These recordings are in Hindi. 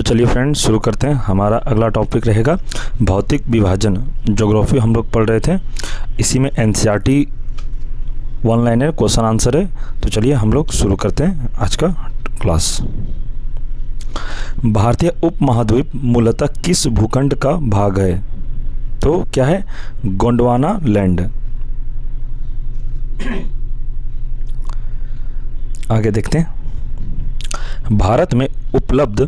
तो चलिए फ्रेंड्स शुरू करते हैं। हमारा अगला टॉपिक रहेगा भौतिक विभाजन। ज्योग्राफी हम लोग पढ़ रहे थे, इसी में NCERT one liner question answer है। तो चलिए हम लोग शुरू करते हैं आज का क्लास। भारतीय उपमहाद्वीप मूलतः किस भूखंड का भाग है? तो क्या है? गोंडवाना लैंड। आगे देखते हैं। भारत में उपलब्ध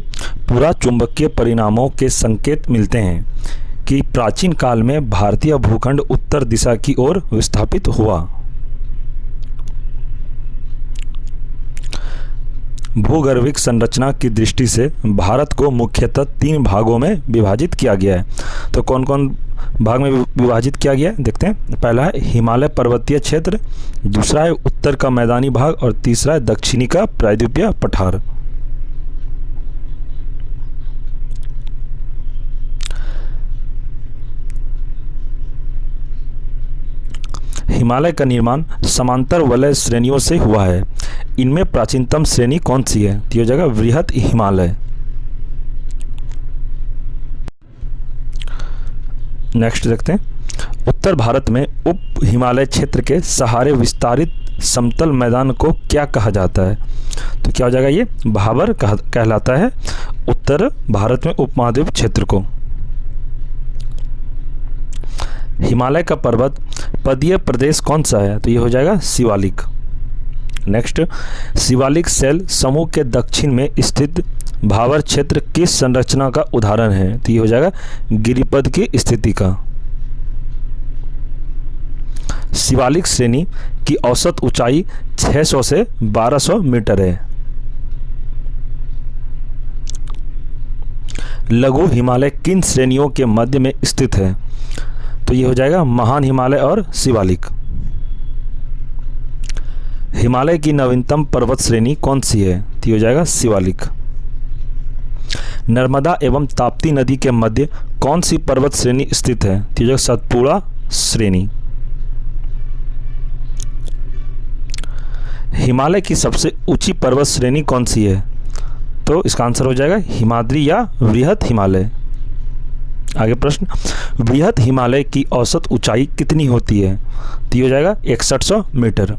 पुरा चुंबकीय परिणामों के संकेत मिलते हैं कि प्राचीन काल में भारतीय भूखंड उत्तर दिशा की ओर विस्थापित हुआ। भूगर्भिक संरचना की दृष्टि से भारत को मुख्यतः 3 भागों में विभाजित किया गया है। तो कौन कौन भाग में विभाजित किया गया है देखते हैं। पहला है हिमालय पर्वतीय क्षेत्र, दूसरा है उत्तर का मैदानी भाग और तीसरा है दक्षिणी का प्रायद्वीपीय पठार। हिमालय का निर्माण समांतर वलय श्रेणियों से हुआ है। इनमें प्राचीनतम श्रेणी कौन सी है? तो ये हो जाएगा वृहत हिमालय। नेक्स्ट देखते हैं। उत्तर भारत में उप हिमालय क्षेत्र के सहारे विस्तारित समतल मैदान को क्या कहा जाता है? तो क्या हो जाएगा? ये भाबर कहलाता है उत्तर भारत में उपमहाद्वीप क्षेत्र को। हिमालय का पर्वत पदीय प्रदेश कौन सा है? तो ये हो जाएगा शिवालिक। नेक्स्ट, शिवालिक सेल समूह के दक्षिण में स्थित भाबर क्षेत्र किस संरचना का उदाहरण है? तो ये हो जाएगा गिरिपद की स्थिति का। शिवालिक श्रेणी की औसत ऊंचाई 600 से 1200 मीटर है। लघु हिमालय किन श्रेणियों के मध्य में स्थित है? तो ये हो जाएगा महान हिमालय और शिवालिक। हिमालय की नवीनतम पर्वत श्रेणी कौन सी है? तो ये हो जाएगा शिवालिक। नर्मदा एवं ताप्ती नदी के मध्य कौन सी पर्वत श्रेणी स्थित है? तो ये हो जाएगा सतपुड़ा श्रेणी। हिमालय की सबसे ऊंची पर्वत श्रेणी कौन सी है? तो इसका आंसर हो जाएगा हिमाद्री या वृहत हिमालय। आगे प्रश्न, वृहत हिमालय की औसत ऊंचाई कितनी होती है? तो ये हो जाएगा 6100 मीटर।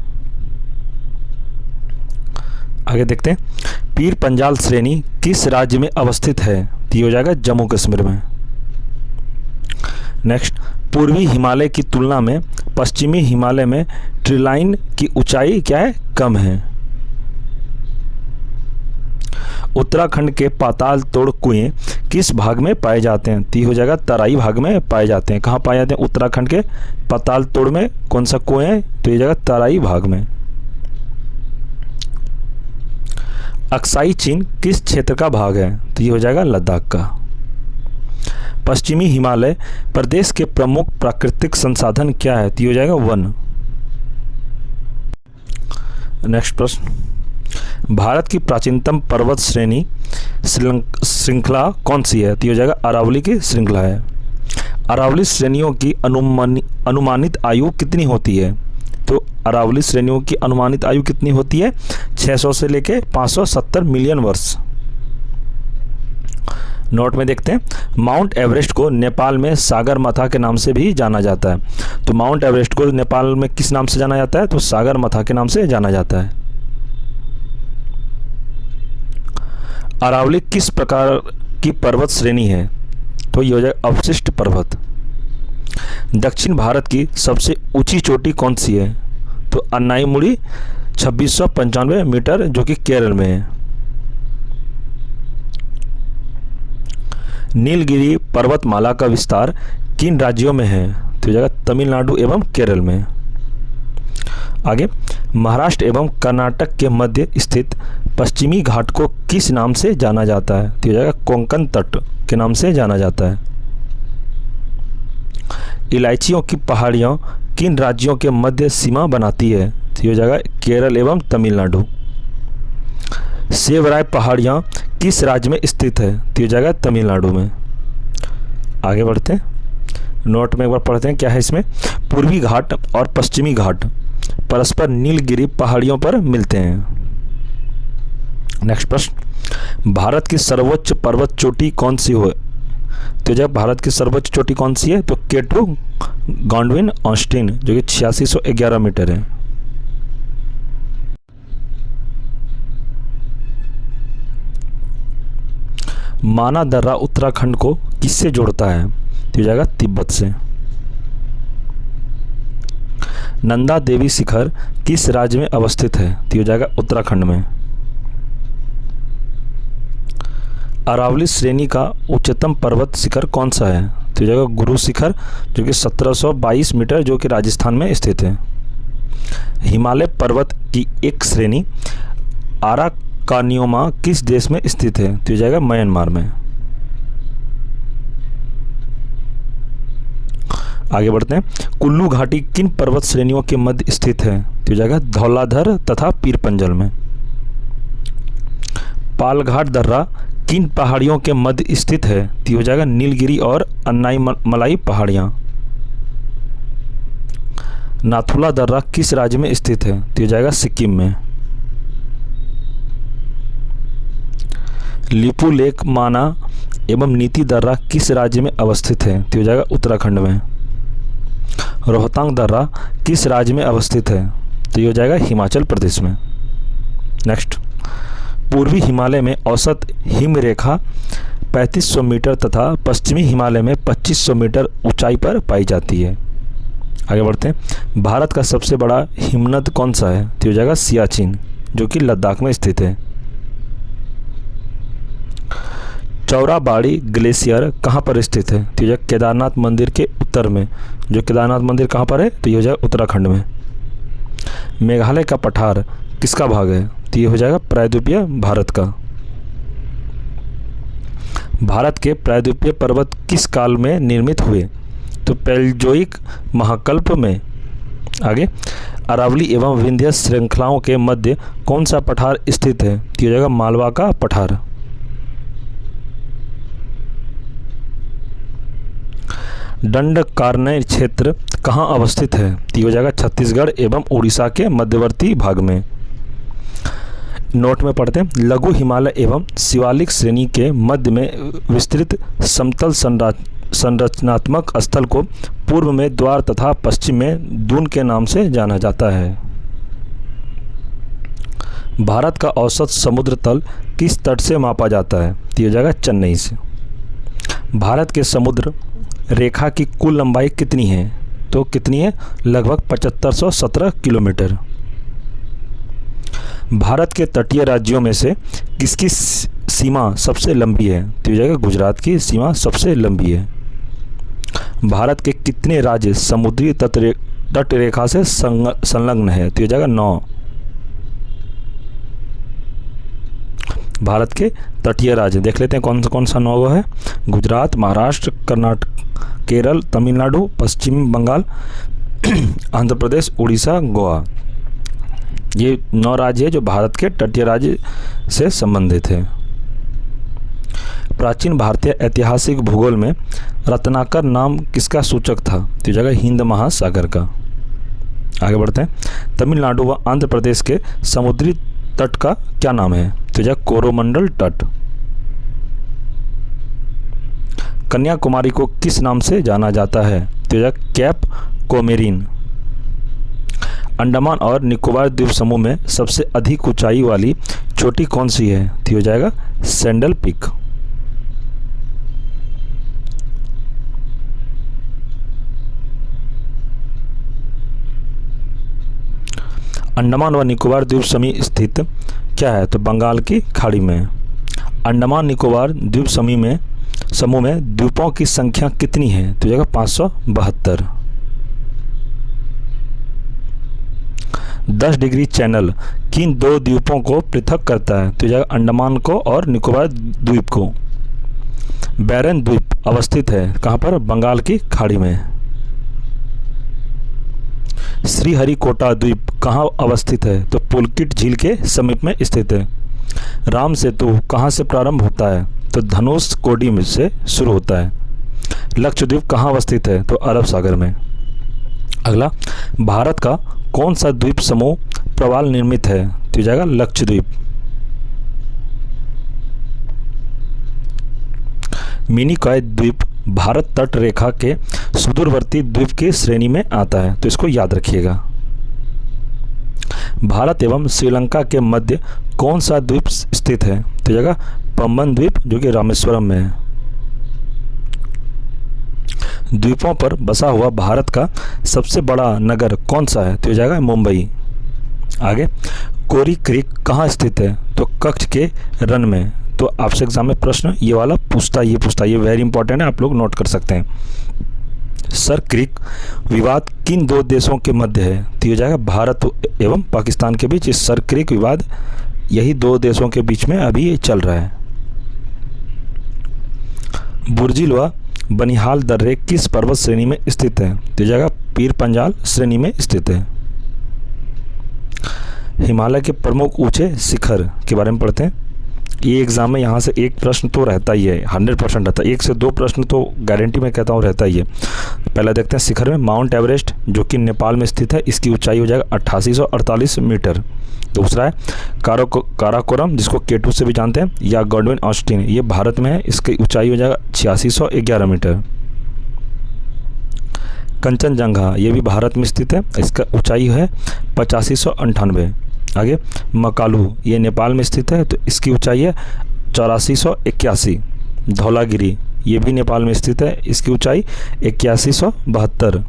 आगे देखते हैं। पीर पंजाल श्रेणी किस राज्य में अवस्थित है? तो ये हो जाएगा जम्मू कश्मीर में। नेक्स्ट, पूर्वी हिमालय की तुलना में पश्चिमी हिमालय में ट्रीलाइन की ऊंचाई क्या है? कम है। उत्तराखंड के पाताल तोड़ कुएं किस भाग में पाए जाते हैं? तो ये हो जाएगा तराई भाग में पाए जाते हैं। कहाँ पाए जाते हैं? उत्तराखंड के पाताल तोड़ में कौन सा कुएं है? तो ये जगह तराई भाग में। अक्साई चीन किस क्षेत्र का भाग है? तो ये हो जाएगा लद्दाख का। पश्चिमी हिमालय प्रदेश के प्रमुख प्राकृतिक संसाधन क्या है? तो ये हो जाएगा वन। नेक्स्ट प्रश्न, भारत की प्राचीनतम पर्वत श्रेणी श्रृंखला कौन सी है? तो ये हो जाएगा अरावली की श्रृंखला है। अरावली श्रेणियों की अनुमानित आयु कितनी होती है? तो अरावली श्रेणियों की अनुमानित आयु कितनी होती है? 600 से लेके 570 मिलियन वर्ष। नोट में देखते हैं। माउंट एवरेस्ट को नेपाल में सागरमाथा के नाम से भी जाना जाता है। तो माउंट एवरेस्ट को नेपाल में किस नाम से जाना जाता है? तो सागरमाथा के नाम से जाना जाता है। अरावली किस प्रकार की पर्वत श्रेणी है? तो ये हो जाएगा अवशिष्ट पर्वत। दक्षिण भारत की सबसे ऊंची चोटी कौन सी है? तो अन्नाईमुड़ी 2695 मीटर जो कि केरल में है। नीलगिरी पर्वतमाला का विस्तार किन राज्यों में है? तो ये जाएगा तमिलनाडु एवं केरल में। आगे, महाराष्ट्र एवं कर्नाटक के मध्य स्थित पश्चिमी घाट को किस नाम से जाना जाता है? तो ये जाएगा कोंकण तट के नाम से जाना जाता है। इलायचियों की पहाड़ियाँ किन राज्यों के मध्य सीमा बनाती है? तो ये जाएगा केरल एवं तमिलनाडु। सेवराय पहाड़ियाँ किस राज्य में स्थित है? तो ये जाएगा तमिलनाडु में। आगे बढ़ते हैं। नोट में एक बार पढ़ते हैं क्या है इसमें। पूर्वी घाट और पश्चिमी घाट परस्पर नीलगिरी पहाड़ियों पर मिलते हैं। नेक्स्ट प्रश्न, भारत की सर्वोच्च पर्वत चोटी कौन सी हो? तो जब भारत की सर्वोच्च चोटी कौन सी है? तो केटू गॉडविन ऑस्टिन, जो कि 8611 मीटर है। माना दर्रा उत्तराखंड को किससे जोड़ता है? तो हो जाएगा तिब्बत से। नंदा देवी शिखर किस राज्य में अवस्थित है? तो हो जाएगा उत्तराखंड में। अरावली श्रेणी का उच्चतम पर्वत शिखर कौन सा है? तो हो जाएगा गुरु शिखर, जो कि 1722 मीटर, जो कि राजस्थान में स्थित है। हिमालय पर्वत की एक श्रेणी आराकानियोमा किस देश में स्थित है? तो हो जाएगा म्यांमार में। आगे बढ़ते हैं। कुल्लू घाटी किन पर्वत श्रेणियों के मध्य स्थित है? तो हो जाएगा धौलाधर तथा पीरपंजल में। पालघाट दर्रा किन पहाड़ियों के मध्य स्थित है? तो हो जाएगा नीलगिरी और अन्नाईमलाई पहाड़ियाँ। नाथुला दर्रा किस राज्य में स्थित है? तो हो जाएगा सिक्किम में। लिपू लेक, माना एवं नीति दर्रा किस राज्य में अवस्थित है? तो हो जाएगा उत्तराखंड में। रोहतांग दर्रा किस राज्य में अवस्थित है? तो ये हो जाएगा हिमाचल प्रदेश में। नेक्स्ट, पूर्वी हिमालय में औसत हिम रेखा 3500 मीटर तथा पश्चिमी हिमालय में 2500 मीटर ऊंचाई पर पाई जाती है। आगे बढ़ते हैं। भारत का सबसे बड़ा हिमनद कौन सा है? तो हो जाएगा सियाचिन, जो कि लद्दाख में स्थित है। चौराबाड़ी ग्लेशियर कहाँ पर स्थित है? तो यह केदारनाथ मंदिर के उत्तर में। जो केदारनाथ मंदिर कहाँ पर है? तो ये हो जाएगा उत्तराखंड में। मेघालय का पठार किसका भाग है? तो ये हो जाएगा प्रायद्वीपीय भारत का। भारत के प्रायद्वीपीय पर्वत किस काल में निर्मित हुए? तो पैलजोइक महाकल्प में। आगे, अरावली एवं विंध्य श्रृंखलाओं के मध्य कौन सा पठार स्थित है? तो ये हो जाएगा मालवा का पठार। दंडकारण्य क्षेत्र कहाँ अवस्थित है? तो ये हो जाएगा छत्तीसगढ़ एवं उड़ीसा के मध्यवर्ती भाग में। नोट में पढ़ते हैं। लघु हिमालय एवं शिवालिक श्रेणी के मध्य में विस्तृत समतल संरचनात्मक स्थल को पूर्व में द्वार तथा पश्चिम में दून के नाम से जाना जाता है। भारत का औसत समुद्र तल किस तट से मापा जाता है? तो ये हो जाएगा चेन्नई से। भारत के समुद्र रेखा की कुल लंबाई कितनी है? तो कितनी है? लगभग 7517 किलोमीटर। भारत के तटीय राज्यों में से किसकी सीमा सबसे लंबी है? तो हो जाएगा गुजरात की सीमा सबसे लंबी है। भारत के कितने राज्य समुद्री तट रेखा से संलग्न है? तो हो जाएगा 9। भारत के तटीय राज्य देख लेते हैं कौन सा 9 है। गुजरात, महाराष्ट्र, कर्नाटक, केरल, तमिलनाडु, पश्चिम बंगाल, आंध्र प्रदेश, उड़ीसा, गोवा। ये 9 राज्य है जो भारत के तटीय राज्य से संबंधित है। प्राचीन भारतीय ऐतिहासिक भूगोल में रत्नाकर नाम किसका सूचक था? तो जगह हिंद महासागर का। आगे बढ़ते हैं। तमिलनाडु व आंध्र प्रदेश के समुद्री तट का क्या नाम है? तो जगह कोरोमंडल तट। कन्याकुमारी को किस नाम से जाना जाता है? तो जगह कैप कोमेरिन। अंडमान और निकोबार द्वीप समूह में सबसे अधिक ऊंचाई वाली चोटी कौन सी है? तो हो जाएगा सैंडल पीक। अंडमान व निकोबार द्वीप समूह स्थित क्या है? तो बंगाल की खाड़ी में। अंडमान निकोबार द्वीप समूह में द्वीपों की संख्या कितनी है? तो जगह 572। 10 डिग्री चैनल किन 2 द्वीपों को पृथक करता है? तो जगह अंडमान को और निकोबार द्वीप को। बैरन द्वीप अवस्थित है कहाँ पर? बंगाल की खाड़ी में। श्रीहरिकोटा द्वीप कहाँ अवस्थित है? तो पुलकिट झील के समीप में स्थित है। राम सेतु कहाँ से प्रारंभ होता है? तो धनुष कोडी में से शुरू होता है। लक्षद्वीप कहाँ अवस्थित है? तो अरब सागर में। अगला, भारत का कौन सा द्वीप समूह प्रवाल निर्मित है? तो जाएगा लक्षद्वीप। मिनिकॉय द्वीप भारत तट रेखा के सुदूरवर्ती द्वीप की श्रेणी में आता है, तो इसको याद रखिएगा। भारत एवं श्रीलंका के मध्य कौन सा द्वीप स्थित है? तो जगह पंबन द्वीप, जो कि रामेश्वरम में है। द्वीपों पर बसा हुआ भारत का सबसे बड़ा नगर कौन सा है? तो यह जाएगा मुंबई। आगे, कोरी क्रीक कहाँ स्थित है? तो कच्छ के रण में। तो आपसे एग्जाम में प्रश्न ये वाला पूछता ये वेरी इंपॉर्टेंट है, आप लोग नोट कर सकते हैं। सर क्रीक विवाद किन दो देशों के मध्य है? तो ये जाएगा भारत एवं पाकिस्तान के बीच। इस सर क्रीक विवाद यही दो देशों के बीच में अभी ये चल रहा है। बुर्जिलवा बनिहाल दर्रे किस पर्वत श्रेणी में स्थित है? तो जगह पीर पंजाल श्रेणी में स्थित है। हिमालय के प्रमुख ऊंचे शिखर के बारे में पढ़ते हैं। ये एग्जाम में यहाँ से एक प्रश्न तो रहता ही है, 100% रहता है। 1 से 2 प्रश्न तो गारंटी मैं कहता हूँ रहता ही है। पहले देखते हैं शिखर में माउंट एवरेस्ट, जो कि नेपाल में स्थित है, इसकी ऊंचाई हो जाएगा 8848 मीटर। दूसरा है काराकोरम, जिसको K2 से भी जानते हैं, या गॉडविन ऑस्टिन, ये भारत में है, इसकी ऊंचाई हो जाएगा 8611 मीटर। कंचनजंगा, ये भी भारत में स्थित है, इसका ऊंचाई है 8598। आगे, मकालू, ये नेपाल में स्थित है, तो इसकी ऊंचाई है 8481। धौलागिरी, ये भी नेपाल में स्थित है, इसकी ऊंचाई 8172।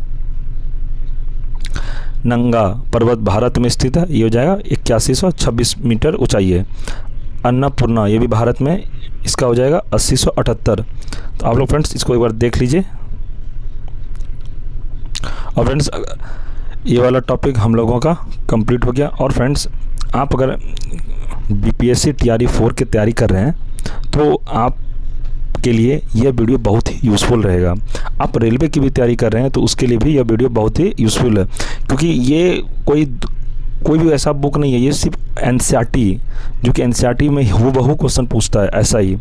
नंगा पर्वत भारत में स्थित है, ये हो जाएगा 8126 मीटर ऊंचाई है। अन्नपूर्णा, ये भी भारत में, इसका हो जाएगा 8078। तो आप लोग फ्रेंड्स इसको एक बार देख लीजिए। और फ्रेंड्स ये वाला टॉपिक हम लोगों का कंप्लीट हो गया। और फ्रेंड्स आप अगर BPSC TRE 4 की तैयारी कर रहे हैं तो आप के लिए यह वीडियो बहुत ही यूज़फुल रहेगा। आप रेलवे की भी तैयारी कर रहे हैं तो उसके लिए भी यह वीडियो बहुत ही यूज़फुल है, क्योंकि ये कोई भी ऐसा बुक नहीं है, ये सिर्फ NCERT, जो कि NCERT में हूबहू क्वेश्चन पूछता है ऐसा ही।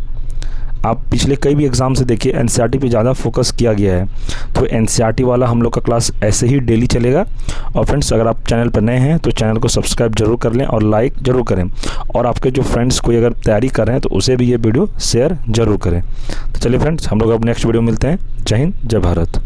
आप पिछले कई भी एग्ज़ाम से देखिए NCERT पे ज़्यादा फोकस किया गया है, तो NCERT वाला हम लोग का क्लास ऐसे ही डेली चलेगा। और फ्रेंड्स अगर आप चैनल पर नए हैं तो चैनल को सब्सक्राइब जरूर कर लें और लाइक ज़रूर करें, और आपके जो फ्रेंड्स कोई अगर तैयारी कर रहे हैं तो उसे भी ये वीडियो शेयर ज़रूर करें। तो चलिए फ्रेंड्स, हम लोग अब नेक्स्ट वीडियो मिलते हैं। जय हिंद, जय भारत।